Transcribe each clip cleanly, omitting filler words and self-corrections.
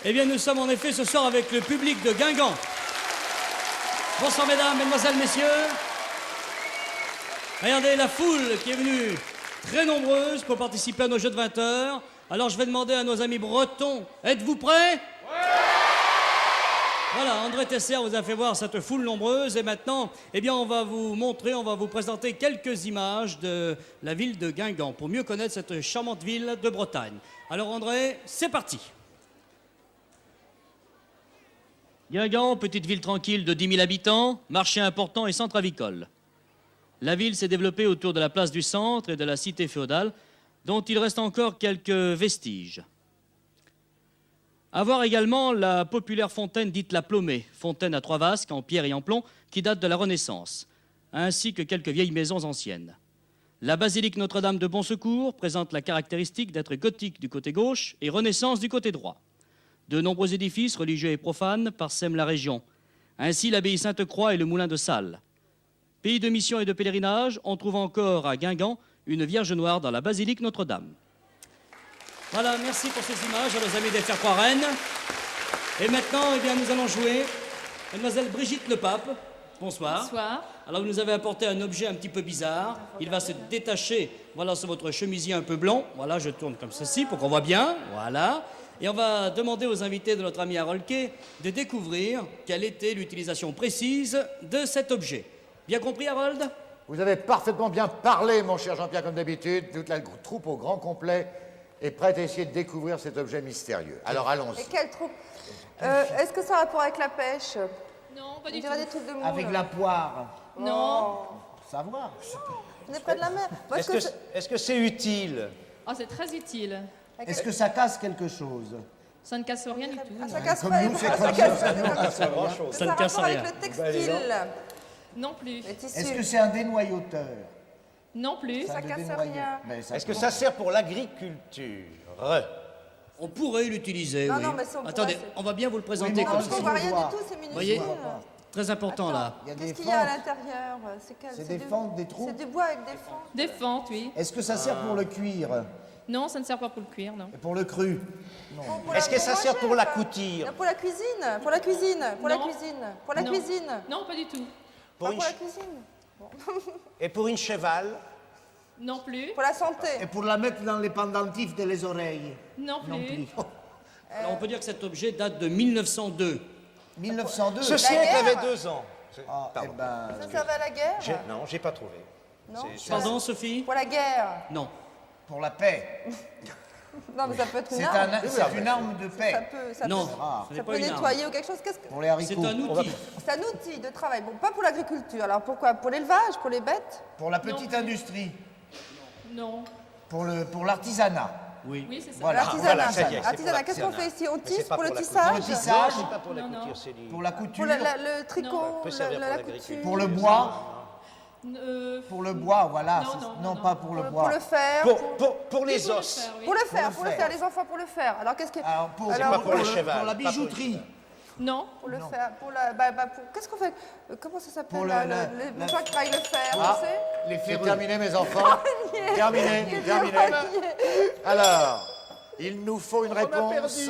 Eh bien, nous sommes en effet ce soir avec le public de Guingamp. Bonsoir, mesdames, mesdemoiselles, messieurs. Regardez la foule qui est venue très nombreuse pour participer à nos jeux de 20 heures. Alors, je vais demander à nos amis bretons, êtes-vous prêts? Voilà, André Tesser vous a fait voir cette foule nombreuse et maintenant, eh bien, on va vous montrer, on va vous présenter quelques images de la ville de Guingamp pour mieux connaître cette charmante ville de Bretagne. Alors André, c'est parti. Guingamp, petite ville tranquille de 10 000 habitants, marché important et centre avicole. La ville s'est développée autour de la place du centre et de la cité féodale, dont il reste encore quelques vestiges. À voir également la populaire fontaine dite la Plomée, fontaine à 3 vasques en pierre et en plomb qui date de la Renaissance, ainsi que quelques vieilles maisons anciennes. La basilique Notre-Dame de Bon Secours présente la caractéristique d'être gothique du côté gauche et Renaissance du côté droit. De nombreux édifices religieux et profanes parsèment la région, ainsi l'abbaye Sainte-Croix et le moulin de Salles. Pays de mission et de pèlerinage, on trouve encore à Guingamp une Vierge Noire dans la basilique Notre-Dame. Voilà, merci pour ces images à nos amis des Faire-Croix-Rennes. Et maintenant, eh bien, nous allons jouer Mademoiselle Brigitte Le Pape. Bonsoir. Bonsoir. Alors, vous nous avez apporté un objet un petit peu bizarre. Il va se détacher, voilà, sur votre chemisier un peu blanc. Voilà, je tourne comme ceci pour qu'on voit bien. Voilà. Et on va demander aux invités de notre ami Harold Kay de découvrir quelle était l'utilisation précise de cet objet. Bien compris, Harold? Vous avez parfaitement bien parlé, mon cher Jean-Pierre, comme d'habitude. Toute la troupe au grand complet est prête à essayer de découvrir cet objet mystérieux. Alors allons-y. Et quelle troupe Est-ce que ça a rapport avec la pêche? Non, pas On du tout. dirait des trucs de moule. Avec la poire. Non. Savoir. On est près de la mer. Moi, Est-ce que c'est utile? Oh, c'est très utile. Est-ce que ça casse quelque chose? Ça ne casse rien du tout. Ah, ça casse Comme pas nous, les c'est bras, comme ça casse ça. pas. C'est grand-chose. Ça ne a casse rapport rien. avec le textile. Non plus. Les tissus. Est-ce que c'est un dénoyauteur? Non plus. Ça de casse dénoyau. rien. Mais Est-ce que ça sert pour l'agriculture? On pourrait l'utiliser, Non, oui. non, mais ça, on Attendez, pourrait, c'est- on va bien vous le présenter mais comme parce On ça. voit je rien vois. du tout, c'est Voyez, minuscule. très important là. Il y a des Qu'est-ce qu'il y a à fentes. l'intérieur? C'est des fentes, des trous. C'est du bois avec des fentes. Des fentes, oui. Est-ce que ça sert pour le cuir? Non, ça ne sert pas pour le cuir, non. Et pour le cru? Est-ce que ça Pour sert manger, pour la quoi. couture? Pour la cuisine. Pour la cuisine. Pour la Non. cuisine. Pour la Non. cuisine. Non, pas du tout. Pour Pas une pour la ch- cuisine. Et pour une cheval? Non plus. Pour la santé. Et pour la mettre dans les pendentifs de les oreilles? Non Non plus. plus. Alors, on peut dire que cet objet date de 1902. 1902. Ce La siècle guerre? avait 2 ans. Ah, eh Pardon. ben, Ça servait à la guerre? Non, j'ai pas trouvé. Non. Pardon, Sophie? Pour la guerre. Non. pour la paix. Non, mais ça peut être une C'est arme. c'est une arme de Ça paix. peut, ça Non, peut, ce n'est ça pas peut une arme. nettoyer ou quelque chose. Qu'est-ce que... Pour les C'est haricots. un outil. C'est un outil de travail. Bon, pas pour l'agriculture. Alors pourquoi? Pour l'élevage, pour les bêtes? Pour la petite Non. industrie. Non. Pour l'artisanat. Oui. Oui, c'est ça. Voilà. L'artisanat. voilà, ça y est, c'est L'artisanat. pour Qu'est-ce qu'on fait ici? On Mais c'est tisse pas pour le pour la tissage? Pour le tissage. C'est pas pour la Non, non. couture, c'est du... Pour la couture. Pour le tricot, Non. peut servir la pour l'agriculture. couture. Pour le bois. Pour Pour le bois, voilà. Non, c'est- non, non, non, pas non. pour le Pour bois. le fer. Pour les le os. faire, oui. Pour le faire, Pour le pour le faire, fer. les enfants pour le faire. Alors qu'est-ce que... Alors, pour, Alors, pas pour le le- cheval, pour la pas pour le bijouterie. Non. Pour le faire, pour la... pour... Qu'est-ce qu'on fait? Comment ça s'appelle? Pour là, le- les gens qui travaillent le fer, Ah. tu sais? Les C'est ferreux. terminé, mes enfants. Terminé, terminé. Alors, il nous faut une réponse.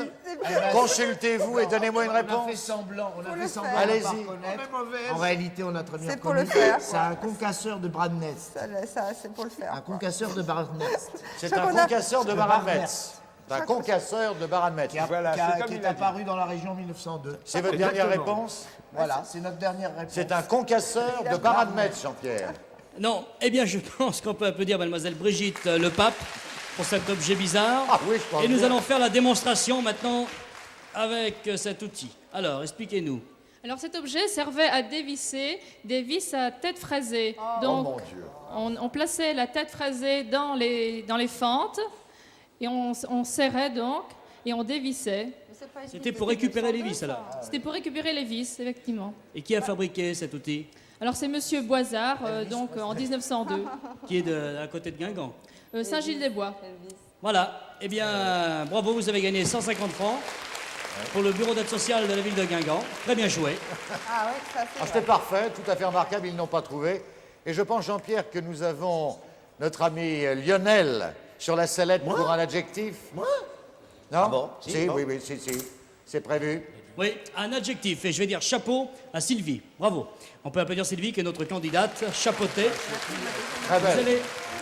Consultez-vous et donnez-moi une On a fait réponse. semblant, on a le fait semblant faire. de Allez-y. pas reconnaître. En réalité, on a très bien C'est pour le reconnu. faire. C'est un concasseur de Bradnest. Ça, c'est pour le faire. Un concasseur de Bradnest. C'est Je un crois qu'on a- concasseur de de Baran-Metz. C'est un concasseur de Baran-Metz. Qui, a- Voilà, qui a- c'est comme qui il est a dit. apparu dans la région 1902. C'est votre dernière Exactement. réponse? Voilà, c'est notre dernière réponse. C'est un concasseur de Baran-Metz, Jean-Pierre. Non. Eh bien, je pense qu'on peut applaudir mademoiselle Brigitte Le Pape pour cet objet bizarre. Ah oui, je pense Et nous bien. allons faire la démonstration maintenant avec cet outil. Alors, expliquez-nous. Alors cet objet servait à dévisser des vis à tête fraisée. Donc mon Dieu. on plaçait la tête fraisée dans les fentes et on serrait donc et on dévissait. C'était pour récupérer les vis, alors. C'était pour récupérer les vis, effectivement. Et qui a fabriqué cet outil? Alors c'est Monsieur Boisard, donc en 1902, Qui est à côté de Guingamp. Saint-Gilles-des-Bois. Voilà. Eh bien, bravo, vous avez gagné 150 francs pour le bureau d'aide sociale de la ville de Guingamp. Très bien joué. Ah oui, ça Ah, c'est c'était vrai. parfait, tout à fait remarquable, ils n'ont pas trouvé. Et je pense, Jean-Pierre, que nous avons notre ami Lionel sur la sellette pour un adjectif. Moi Non Ah bon Si, bon. Oui, si. C'est prévu. Oui, un adjectif, et je vais dire chapeau à Sylvie. Bravo. On peut applaudir Sylvie, qui est notre candidate, chapeautée. Très belle.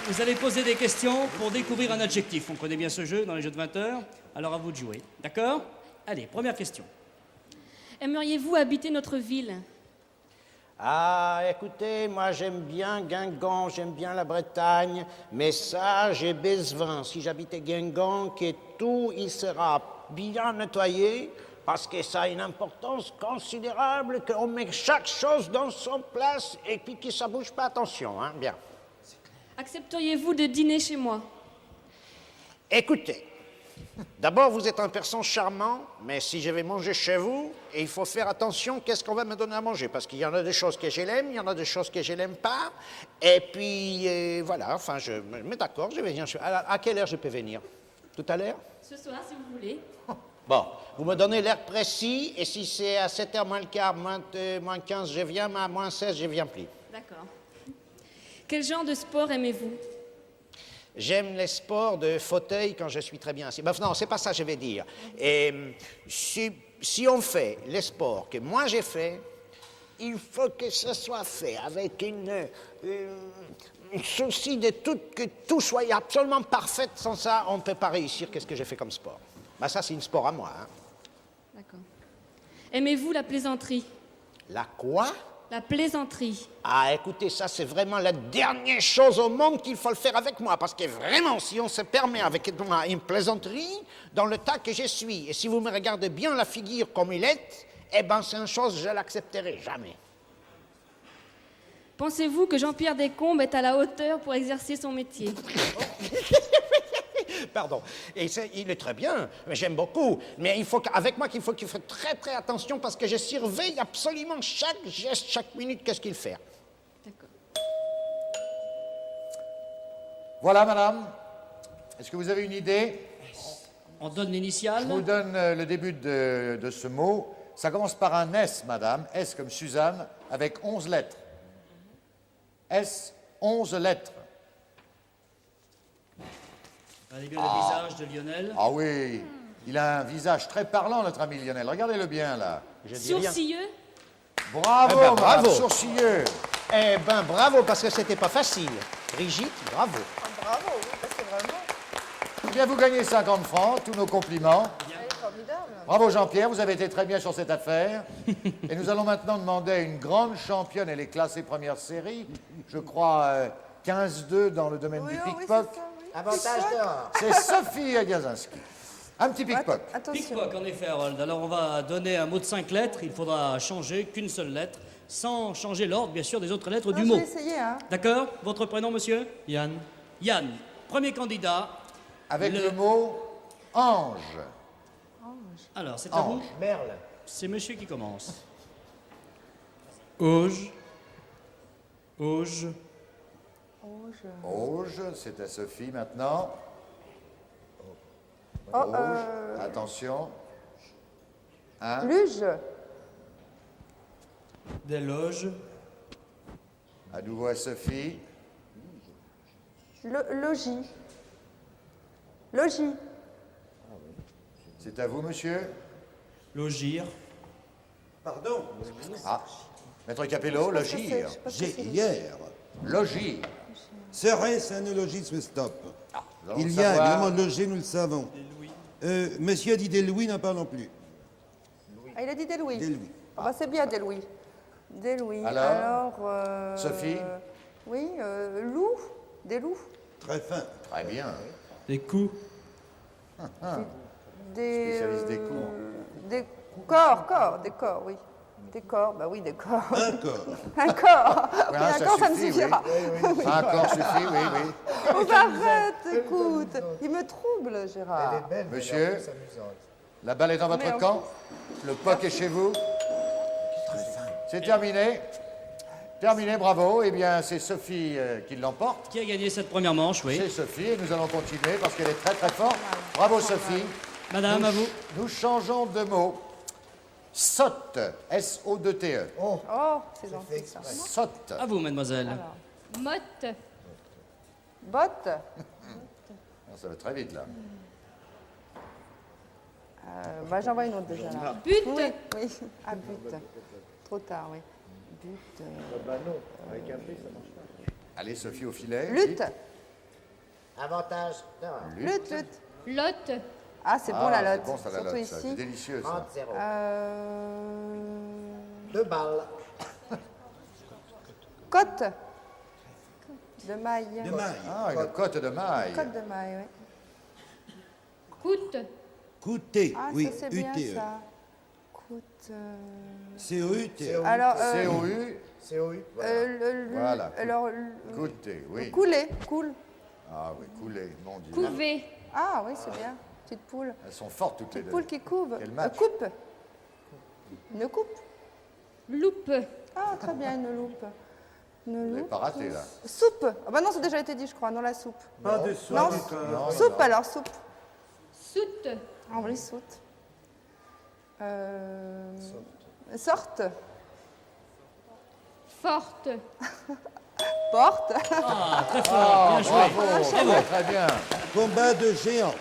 Vous allez poser des questions pour découvrir un adjectif. On connaît bien ce jeu dans les jeux de 20 heures, alors à vous de jouer. D'accord? Allez, première question. Aimeriez-vous habiter notre ville? Ah, écoutez, moi j'aime bien Guingamp, j'aime bien la Bretagne, mais ça, j'ai besoin. Si j'habitais Guingamp, que tout il sera bien nettoyé, parce que ça a une importance considérable, qu'on met chaque chose dans son place et puis que ça bouge pas. Attention, hein, bien. Accepteriez-vous de dîner chez moi? Écoutez, d'abord, vous êtes un personne charmant, mais si je vais manger chez vous, il faut faire attention qu'est-ce qu'on va me donner à manger, parce qu'il y en a des choses que je l'aime, il y en a des choses que je l'aime pas, et puis voilà, enfin, je me mets d'accord, je vais venir. À quelle heure je peux venir? Tout à l'heure? Ce soir, si vous voulez. Bon, vous me donnez l'heure précis, et si c'est à 7h moins le quart, moins 15, je viens, mais à moins 16, je viens plus. D'accord. Quel genre de sport aimez-vous? J'aime les sports de fauteuil quand je suis très bien assis. Non, c'est pas ça que je vais dire. Et si on fait les sports que moi j'ai fait, il faut que ce soit fait avec un souci de tout, que tout soit absolument parfait. Sans ça, on ne peut pas réussir. Qu'est-ce que j'ai fait comme sport? Ben ça, c'est un sport à moi. Hein. D'accord. Aimez-vous la plaisanterie? La quoi? La plaisanterie. Ah, écoutez, ça, c'est vraiment la dernière chose au monde qu'il faut le faire avec moi. Parce que vraiment, si on se permet avec une plaisanterie, dans le tas que je suis, et si vous me regardez bien la figure comme il est, eh bien, c'est une chose, je ne l'accepterai jamais. Pensez-vous que Jean-Pierre Descombes est à la hauteur pour exercer son métier? Pardon. Et il est très bien, mais j'aime beaucoup. Mais il faut avec moi qu'il faut qu'il fasse très très attention parce que je surveille absolument chaque geste, chaque minute, qu'est-ce qu'il fait. D'accord. Voilà, madame. Est-ce que vous avez une idée? On donne l'initiale. Je vous donne le début de ce mot. Ça commence par un S, madame. S comme Suzanne, avec 11 lettres. S, 11 lettres. Regardez bien le visage de Lionel. Ah oui, il a un visage très parlant, notre ami Lionel. Regardez-le bien, là. Je dis rien. Sourcilleux? Bravo, Eh ben, madame, bravo. sourcilleux. Eh ben bravo, parce que c'était pas facile. Brigitte, bravo. Bravo, oui, parce que vraiment, Eh bien, vous gagnez 50 francs, tous nos compliments. elle est formidable. Bravo Jean-Pierre, vous avez été très bien sur cette affaire. Et nous allons maintenant demander à une grande championne, elle est classée première série, je crois 15-2 dans le domaine Oui, du oh, oui, pickpock. c'est ça, oui. Avantage d'or. C'est Sophie Agazinski. Un petit pickpock. Attention. Pickpock, en effet, Harold. Alors, on va donner un mot de 5 lettres. Il faudra changer qu'une seule lettre, sans changer l'ordre, bien sûr, des autres lettres Non, du je mot. vais essayer, hein. D'accord? Votre prénom, monsieur? Yann. Yann. Premier candidat. Avec le mot ange. Alors, c'est à vous. Ange. Merle. C'est monsieur qui commence. Auge. Auge. Auge, c'est à Sophie maintenant. Oh, Auge, attention. Un. Luge. Des loges. À nouveau à Sophie. Logis. Logis. C'est à vous, monsieur. Logir. Pardon. Ah, Maître Capello, Je sais logir. pas ce que c'est. Hier, Logir. serait-ce un néologisme stop? Nous allons Il le y a savoir. évidemment logé, nous le savons. Monsieur a dit des Louis, n'en parlons plus. Ah, il a dit des Louis. Des Louis. Ah, bah, c'est bien des Louis. Des Louis. Alors Sophie. Oui, loup. Des loups. Très fin. Très bien. Des coups. Des. Spécialiste des coups. Des corps, des corps, oui. Des corps, bah oui, des corps. Un corps. Un corps. Oui, Oui, un corps, ça me suffit, suffira. oui. Un corps suffit, oui, oui. Oh, bah, arrête, écoute. Il me trouble, Gérard. Monsieur, la balle est dans votre Mais camp. Le POC est chez vous. C'est terminé. Terminé, bravo. Eh bien, c'est Sophie qui l'emporte. Qui a gagné cette première manche, oui. C'est Sophie et nous allons continuer parce qu'elle est très très forte. Bravo Sophie. Madame, à vous. Nous changeons de mot. Sotte. S-O-2-T-E. Oh, c'est gentil, ça. Sotte. À vous, mademoiselle. Motte. Botte. Ça va très vite là. Bah, j'en vois une autre déjà là. But. Oui, oui. Ah, but. Trop tard, oui. But. Allez, Sophie, au filet. Lutte. vite. Avantage. Non. Lutte, lutte. Lot. Ah, c'est bon Ah, la c'est lotte. bon, ça, la Surtout lotte, ça. C'est ici. délicieux, ça. 30-0. 2 2 balles. Côte. De maille. De maille. Ah, une côte de maille. Côte de maille, oui. Coûte. Coûter, Ah, oui, ça c'est bien UTE. ça. Coûte. C-O-U-T-E. Alors, C-O-U, COU. Voilà. Alors, coûter, oui. couler, coule. Ah oui, couler, mon Dieu. Couver. Ah oui, c'est bien. Petite poule. Elles sont fortes toutes les Petite deux. poule qui couve. Quel match. Coupe. Une coupe. Loupe. Ah, très bien, une loupe. Vous Une n'avez loupe. pas raté, là. Soupe. Ah bah non, ça a déjà été dit, je crois. Non, la soupe. Pas de soie Non, du tout. soupe alors, soupe. Soute. Ah oui, soute. Sorte. Forte. Porte. Ah, très fort, bien joué. Bravo, très, très bien. Combat de géants.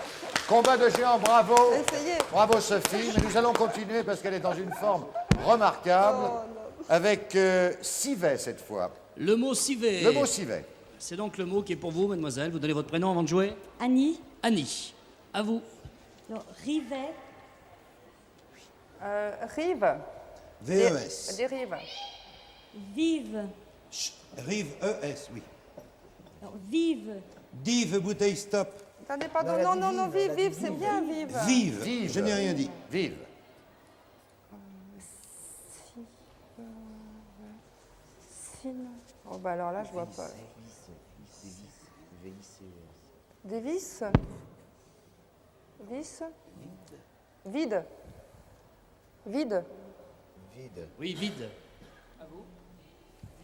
Combat de géants, bravo. Essayez. Bravo Sophie, mais nous allons continuer parce qu'elle est dans une forme remarquable avec civet cette fois. Le mot civet. Le mot civet. C'est donc le mot qui est pour vous, mademoiselle. Vous donnez votre prénom avant de jouer. Annie. Annie. À vous. Non, Rivet. Rive. V-E-S. Des rives. Vive. Rive E-S, oui. Non, vive. Dive, bouteille, stop. Attendez, pardon. Non, non, non, vive, vive, c'est bien, vive. Vive. Vive. Je n'ai rien dit. Vive. Oh bah alors là, je vois pas. Des vis. Vis. Vide. Vide. Oui, vide.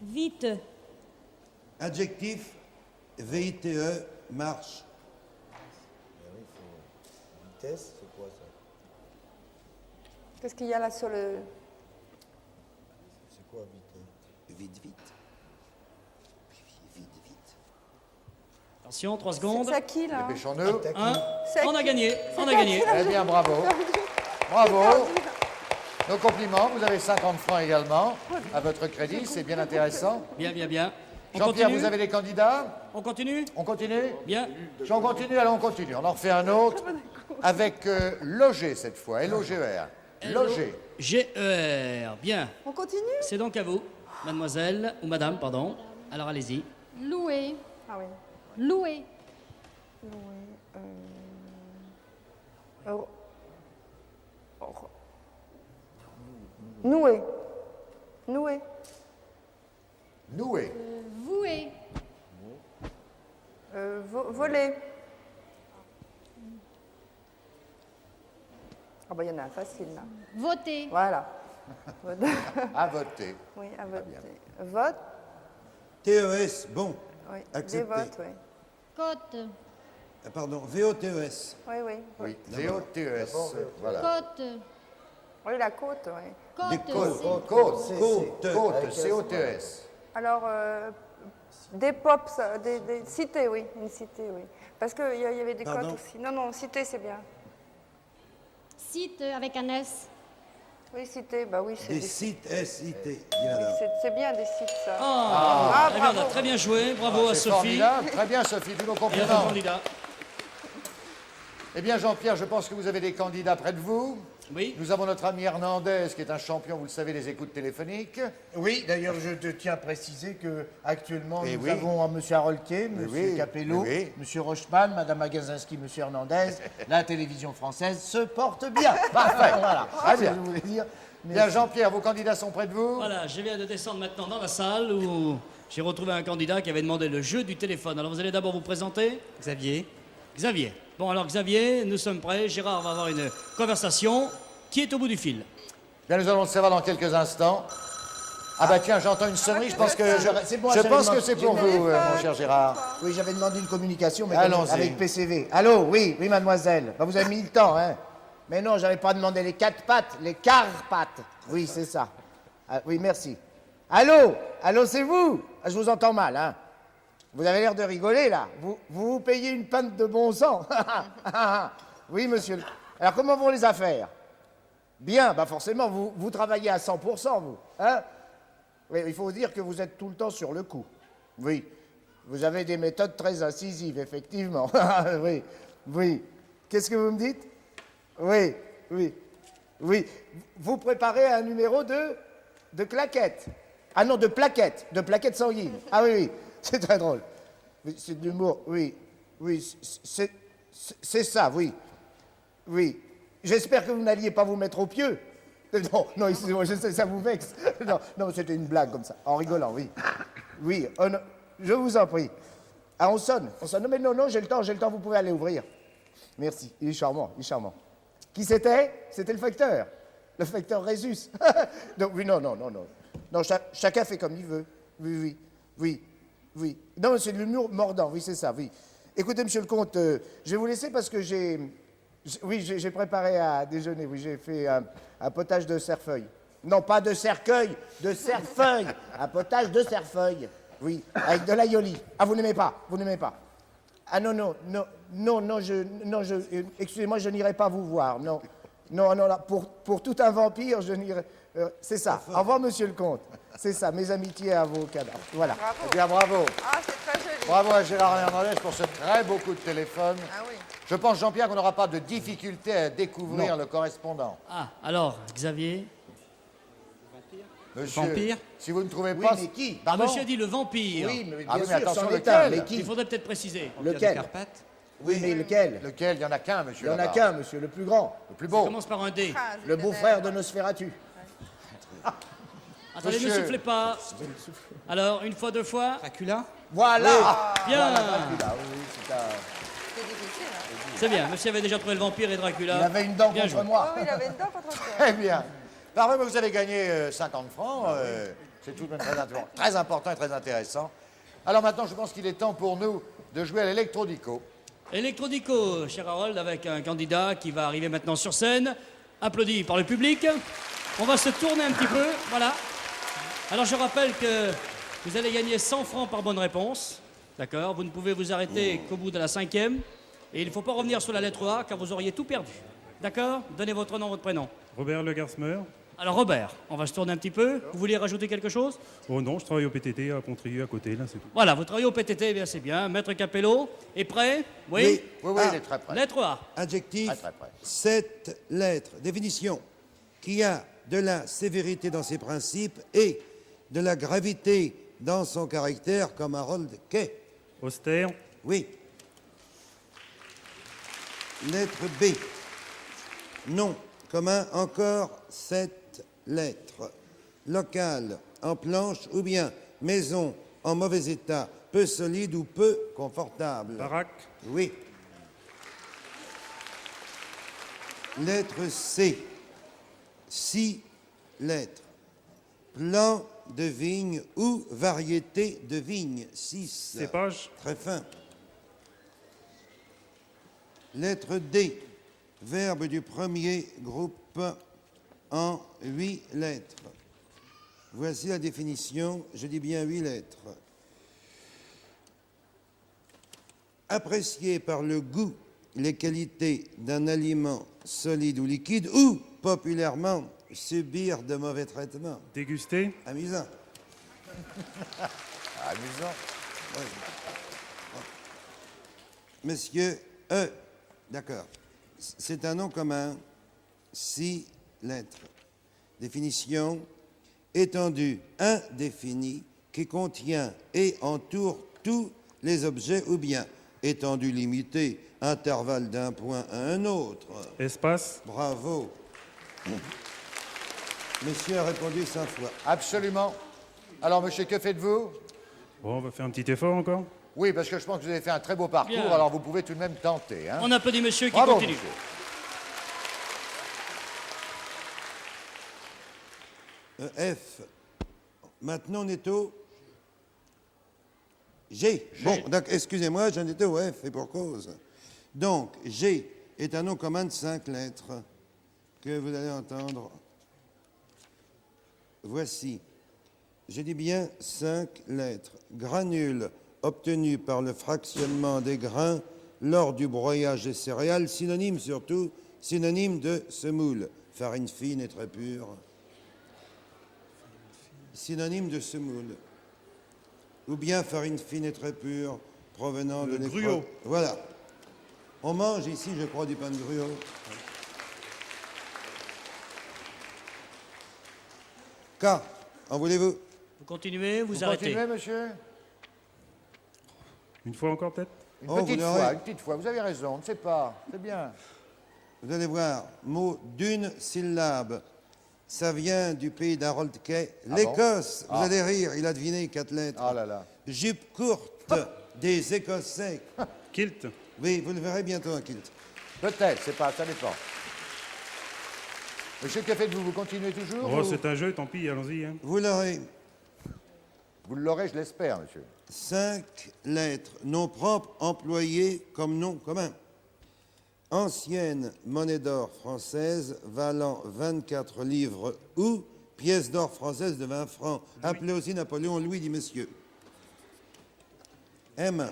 Vite. Adjectif, V-I-T-E, marche. Vitesse, c'est quoi ça? Qu'est-ce qu'il y a là sur le... C'est quoi vitesse? Vite, vite. Vite, vite. Attention, 3 secondes. C'est à qui là Dépêchons-nous. C'est à On a qui gagné. C'est On a à gagné. qui, là Eh bien, bravo. Bravo. Nos compliments, vous avez 50 francs également à votre crédit, c'est bien intéressant. Bien, bien, bien. On Jean-Pierre, continue. vous avez des candidats? On continue. On continue? Bien. Si on continue, allons on continue. On en refait un autre avec loger cette fois, L-O-G-E-R. Loger. G-E-R. Bien. On continue C'est donc à vous, mademoiselle, ou madame, pardon. Alors allez-y. Louer. Ah oui. Louer. Nouer. Nouer. Nouer. Vouer. Voler. Ah bah il y en a un facile là. Voter. Voilà. À voter. Oui, à voter. Vote. T-E-S, bon. Oui. Accepté. Des votes, oui. Côte. Pardon, V-O-T-E-S. Oui, oui. Oui. V-O-T-E-S. Voilà. Côte. Oui, la côte, oui. Des Côte. côtes. Côte. Côte. Côte. C-O-T-E-S. Alors, des pops, des cités, oui. Une cité, oui. Parce qu'il y avait des Pardon côtes aussi. Non, non, cité, c'est bien. Site avec un S. Oui, cité, bah oui, c'est Des des sites S-I-T. Dit oui, madame. c'est bien des sites, ça. Ah, eh bien, on a bravo. très bien joué. Bravo à C'est Sophie. formidable. Très bien, Sophie, tous nos Et à vos compliments. candidats. Eh bien, Jean-Pierre, je pense que vous avez des candidats près de vous. Oui. Nous avons notre ami Hernandez, qui est un champion, vous le savez, des écoutes téléphoniques. Oui, d'ailleurs, je te tiens à préciser que actuellement Eh nous oui. avons M. Harolquet, M. oui, Capello, oui. M. Rochman, Mme Magazinski, M. Hernandez. La télévision française se porte bien. Parfait. Voilà. Très C'est bien. ce que je voulais dire. Bien, Jean-Pierre, vos candidats sont près de vous. Voilà, je viens de descendre maintenant dans la salle où j'ai retrouvé un candidat qui avait demandé le jeu du téléphone. Alors vous allez d'abord vous présenter. Xavier. Xavier. Bon, alors Xavier, nous sommes prêts. Gérard va avoir une conversation. Qui est au bout du fil? Bien, nous allons le savoir dans quelques instants. Ah bah tiens, j'entends une sonnerie, je pense que, C'est bon, je chérie, pense moi. que c'est pour vous, mon cher Gérard. Oui, j'avais demandé une communication, mais Allons-y. avec PCV. Allô, oui, oui, mademoiselle. Bah, vous avez mis le temps, hein. Mais non, j'avais pas demandé les 4 pattes, les Carpates. Oui, c'est ça. Ah, oui, merci. Allô, allô, c'est vous? Ah, je vous entends mal, hein. Vous avez l'air de rigoler, là. Vous payez une pinte de bon sang. Oui, monsieur. Alors, comment vont les affaires? Bien, bah forcément, vous travaillez à 100%, vous. Hein? Oui, il faut vous dire que vous êtes tout le temps sur le coup. Oui. Vous avez des méthodes très incisives, effectivement. Oui, oui. Qu'est-ce que vous me dites? Oui, oui, oui. Vous préparez un numéro de claquettes. Ah non, de plaquettes sanguines. Ah oui, oui, c'est très drôle. C'est de l'humour, oui, oui, c'est ça, oui. Oui. J'espère que vous n'alliez pas vous mettre au pieu. Non, non, excusez-moi, je sais, ça vous vexe. Non, non, c'était une blague comme ça, en rigolant, oui. Oui, je vous en prie. Ah, on sonne. Non, mais non, non, j'ai le temps, vous pouvez aller ouvrir. Merci, il est charmant, il est charmant. Qui c'était? C'était le facteur Résus. Donc, oui, non, non, non, non. Non, chacun fait comme il veut. Oui, oui, oui, oui. Non, c'est de l'humour mordant, oui, c'est ça, oui. Écoutez, monsieur le comte, je vais vous laisser parce que j'ai préparé à déjeuner, oui, j'ai fait un potage de cerfeuil. Non, pas de cercueil, de cerfeuil. Un potage de cerfeuil, oui, avec de l'aïoli. Ah, vous n'aimez pas? Ah non, non, non, non, non, excusez-moi, je n'irai pas vous voir, non. Non, non, là, pour tout un vampire, je n'irai... c'est ça. Au revoir, monsieur le comte. C'est ça, mes amitiés à vos cadavres. Voilà. Bravo. Eh bien, bravo. Ah, c'est très joli. Bravo à Gérard Hernandez pour ce très beau coup de téléphone. Ah oui. Je pense, Jean-Pierre, qu'on n'aura pas de difficulté à découvrir le correspondant. Ah, alors, Xavier. Monsieur, Vampire? si vous ne trouvez Oui, pas... mais qui? Ah, monsieur dit le vampire. Oui, mais bien Ah oui, mais sûr, attention, c'en est lequel? un, mais Il qui? faudrait peut-être préciser. Lequel? Carpates? Oui, mais lequel? Lequel? Il n'y en a qu'un, Il monsieur. n'y en a là-bas. qu'un, monsieur, le plus grand. Le plus Ça beau. commence par un D. Phrase Le des beau-frère ténèbres. de Nosferatu. Attendez, ne Monsieur. soufflez pas. Alors, une fois, deux fois. Dracula? Voilà. Bien. Dracula, oui, c'est un... C'est difficile, hein. C'est bien. Monsieur avait déjà trouvé le vampire et Dracula. Il avait une dent Bien contre joué. moi. Oh, il avait une dent contre toi. Très bien. Parfait, mais vous avez gagné 50 francs. C'est tout de même très important et très intéressant. Alors maintenant, je pense qu'il est temps pour nous de jouer à l'électrodico. Electrodico, cher Harold, avec un candidat qui va arriver maintenant sur scène, applaudi par le public. On va se tourner un petit peu, voilà. Alors je rappelle que vous allez gagner 100 francs par bonne réponse, d'accord? Vous ne pouvez vous arrêter qu'au bout de la 5e, et il ne faut pas revenir sur la lettre A, car vous auriez tout perdu, d'accord? Donnez votre nom, votre prénom. Robert Le Garsmer. Alors Robert, on va se tourner un petit peu. Vous voulez rajouter quelque chose? Oh non, je travaille au PTT à Pontrieux à côté, là, c'est tout. Voilà, vous travaillez au PTT, eh bien c'est bien. Maître Capello, est prêt? Oui? Oui, oui, Ah. il est très près. Lettre A. Adjectif, Très, très près. 7 lettres. Définition, qui a de la sévérité dans ses principes et de la gravité dans son caractère, comme Harold Kay. Austère. Oui. Lettre B. Nom commun, encore 7 lettres. Local, en planche ou bien maison en mauvais état, peu solide ou peu confortable. Baraque. Oui. Lettre C. 6 lettres. Plan de vigne ou variété de vigne. 6. Cépage. Très fin. Lettre D. Verbe du premier groupe en 8 lettres. Voici la définition, je dis bien 8 lettres. Apprécier par le goût les qualités d'un aliment solide ou liquide ou, populairement, subir de mauvais traitements. Déguster. Amusant. Amusant. Monsieur E. D'accord. C'est un nom commun, 6 lettres. Définition, étendue indéfinie qui contient et entoure tous les objets ou bien étendue limitée, intervalle d'un point à un autre. Espace. Bravo. Monsieur a répondu 100 fois. Absolument. Alors, monsieur, que faites-vous? Bon, on va faire un petit effort encore. Oui, parce que je pense que vous avez fait un très beau parcours, Bien. alors vous pouvez tout de même tenter. Hein. On applaudit monsieur qui Bravo, continue. monsieur. F. Maintenant, on est au G. Bon, donc, excusez-moi, j'en étais au F, et pour cause. Donc, G est un nom commun de 5 lettres que vous allez entendre. Voici. Je dis bien 5 lettres. Granule obtenu par le fractionnement des grains lors du broyage des céréales, synonyme surtout synonyme de semoule. Farine fine et très pure. Synonyme de semoule. Ou bien farine fine et très pure, provenant de gruau. Voilà. On mange ici, je crois, du pain de gruau. K, en voulez-vous? Vous continuez, vous Vous arrêtez. continuez, monsieur? Une fois encore, peut-être? Une Oh, petite vous fois, l'aurez. une petite fois. Vous avez raison, on ne sait pas. C'est bien. Vous allez voir, mot d'une syllabe. Ça vient du pays d'Harold Kay, l'Écosse. Vous allez rire, il a deviné 4 lettres. Ah là là. Jupe courte des Écossais. Kilt. Oui, vous le verrez bientôt en kilt. Peut-être, c'est pas, ça dépend. Monsieur, que faites-vous? Vous continuez toujours? Oh, ou- c'est un jeu, tant pis, allons-y. Hein. Vous l'aurez. Vous l'aurez, je l'espère, monsieur. 5 lettres, nom propre employé comme nom commun. Ancienne monnaie d'or française valant 24 livres ou pièce d'or française de 20 francs. Appelé aussi Napoléon Louis, dit monsieur. M.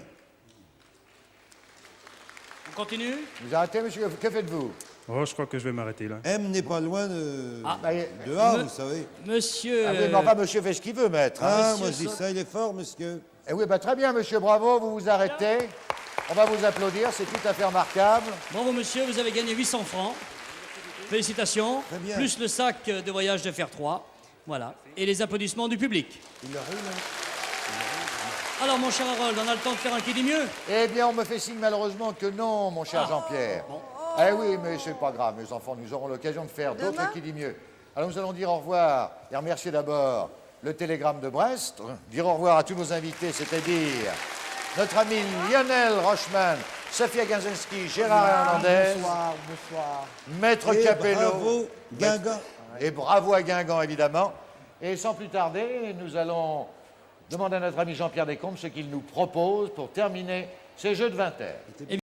On continue? Vous arrêtez, monsieur? Que faites-vous? Oh, je crois que je vais m'arrêter là. M n'est pas loin de, Ah. de A, Me- vous savez. Monsieur... Ah oui, mais enfin, monsieur fait ce qu'il veut, maître. hein. Ah, monsieur moi je dis Saut- ça, il est fort, monsieur. Eh oui, bah, très bien, monsieur, bravo, vous vous arrêtez. On va vous applaudir, c'est tout à fait remarquable. Bravo monsieur, vous avez gagné 800 francs. Félicitations. Très bien. Plus le sac de voyage de Fer 3. Voilà. Et les applaudissements du public. Il a ri, là. Alors mon cher Harold, on a le temps de faire un qui dit mieux? Eh bien, on me fait signe malheureusement que non, mon cher Jean-Pierre. Eh oui, mais c'est pas grave, mes enfants, nous aurons l'occasion de faire d'autres Demain qui dit mieux. Alors nous allons dire au revoir et remercier d'abord le Télégramme de Brest, dire au revoir à tous nos invités, c'est-à-dire notre ami Lionel Rochman, Sophia Gazinski, Gérard Hernandez, Bonsoir, bonsoir. Maître Et Capello. bravo, Guingamp. Et bravo à Guingamp, évidemment. Et sans plus tarder, nous allons demander à notre ami Jean-Pierre Descombes ce qu'il nous propose pour terminer ces Jeux de 20 heures.